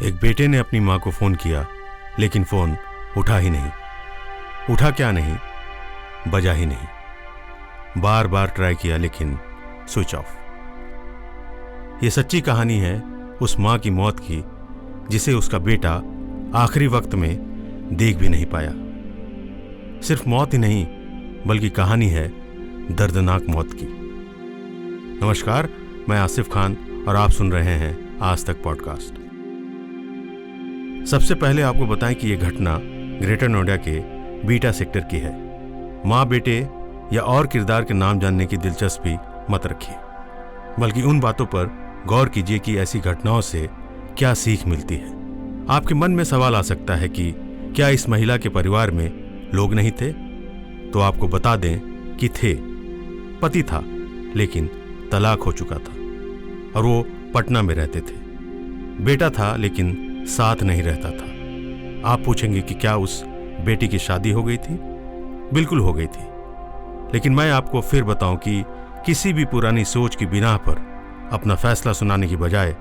एक बेटे ने अपनी माँ को फोन किया, लेकिन फोन उठा ही नहीं। उठा क्या नहीं, बजा ही नहीं। बार बार ट्राई किया लेकिन स्विच ऑफ। ये सच्ची कहानी है उस माँ की मौत की जिसे उसका बेटा आखिरी वक्त में देख भी नहीं पाया। सिर्फ मौत ही नहीं बल्कि कहानी है दर्दनाक मौत की। नमस्कार, मैं आसिफ खान और आप सुन रहे हैं आज तक पॉडकास्ट। सबसे पहले आपको बताएं कि यह घटना ग्रेटर नोएडा के बीटा सेक्टर की है। माँ बेटे या और किरदार के नाम जानने की दिलचस्पी मत रखिए, बल्कि उन बातों पर गौर कीजिए कि ऐसी घटनाओं से क्या सीख मिलती है। आपके मन में सवाल आ सकता है कि क्या इस महिला के परिवार में लोग नहीं थे? तो आपको बता दें कि थे। पति था लेकिन तलाक हो चुका था और वो पटना में रहते थे। बेटा था लेकिन साथ नहीं रहता था। आप पूछेंगे कि क्या उस बेटी की शादी हो गई थी? बिल्कुल हो गई थी, लेकिन मैं आपको फिर बताऊं कि किसी भी पुरानी सोच की बिना पर अपना फैसला सुनाने की बजाय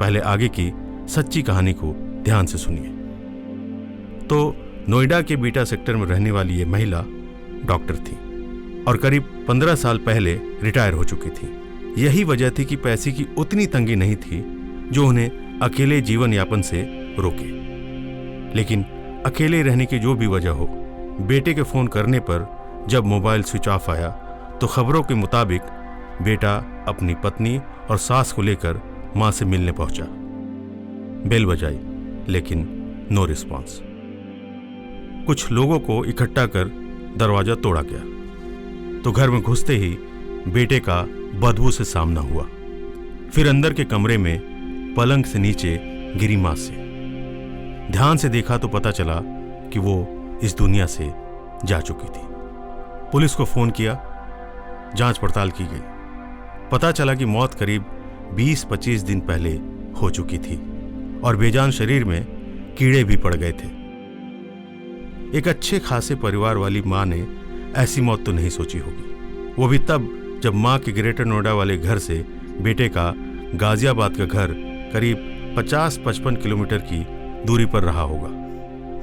पहले आगे की सच्ची कहानी को ध्यान से सुनिए। तो नोएडा के बीटा सेक्टर में रहने वाली ये महिला डॉक्टर थी और करीब 15 साल पहले रिटायर हो चुकी थी। यही वजह थी कि पैसे की उतनी तंगी नहीं थी जो उन्हें अकेले जीवन यापन से रोके। लेकिन अकेले रहने की जो भी वजह हो, बेटे के फोन करने पर जब मोबाइल स्विच ऑफ आया तो खबरों के मुताबिक बेटा अपनी पत्नी और सास को लेकर मां से मिलने पहुंचा। बेल बजाई लेकिन नो रिस्पॉन्स। कुछ लोगों को इकट्ठा कर दरवाजा तोड़ा गया तो घर में घुसते ही बेटे का बदबू से सामना हुआ। फिर अंदर के कमरे में पलंग से नीचे गिरी मां से। ध्यान से देखा तो पता चला कि वो इस दुनिया से जा चुकी थी। पुलिस को फोन किया, जांच पड़ताल की गई। पता चला कि मौत करीब 20-25 दिन पहले हो चुकी थी और बेजान शरीर में कीड़े भी पड़ गए थे। एक अच्छे खासे परिवार वाली मां ने ऐसी मौत तो नहीं सोची होगी, वो भी तब जब मां के ग्रेटर नोएडा वाले घर से बेटे का गाजियाबाद का घर करीब 50-55 किलोमीटर की दूरी पर रहा होगा।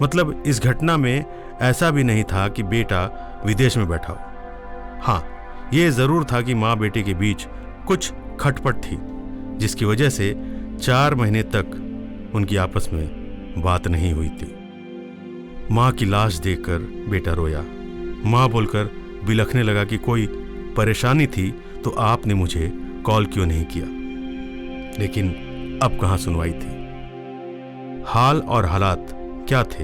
मतलब इस घटना में ऐसा भी नहीं था कि बेटा विदेश में बैठा हो। हाँ, ये जरूर था कि माँ बेटे के बीच कुछ खटपट थी जिसकी वजह से 4 महीने तक उनकी आपस में बात नहीं हुई थी। माँ की लाश देखकर बेटा रोया। माँ बोलकर बिलखने लगा कि कोई परेशानी थी तो आपने मुझे कॉल क्यों नहीं किया। लेकिन अब कहाँ सुनवाई थी। हाल और हालात क्या थे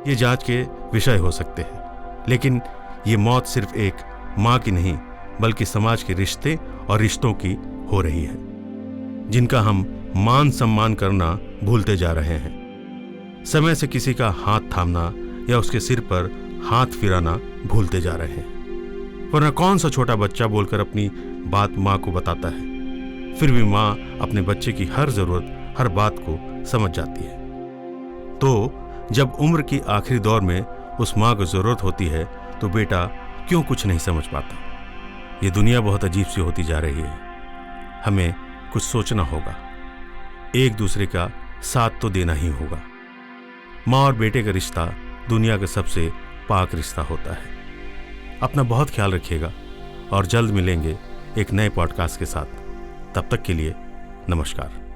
ये जांच के विषय हो सकते हैं, लेकिन ये मौत सिर्फ एक माँ की नहीं बल्कि समाज के रिश्ते और रिश्तों की हो रही है, जिनका हम मान सम्मान करना भूलते जा रहे हैं। समय से किसी का हाथ थामना या उसके सिर पर हाथ फिराना भूलते जा रहे हैं। वरना कौन सा छोटा बच्चा बोलकर अपनी बात माँ को बताता है? फिर भी माँ अपने बच्चे की हर जरूरत, हर बात को समझ जाती है। तो जब उम्र की आखिरी दौर में उस माँ को जरूरत होती है तो बेटा क्यों कुछ नहीं समझ पाता? ये दुनिया बहुत अजीब सी होती जा रही है। हमें कुछ सोचना होगा, एक दूसरे का साथ तो देना ही होगा। माँ और बेटे का रिश्ता दुनिया का सबसे पाक रिश्ता होता है। अपना बहुत ख्याल रखिएगा और जल्द मिलेंगे एक नए पॉडकास्ट के साथ। तब तक के लिए नमस्कार।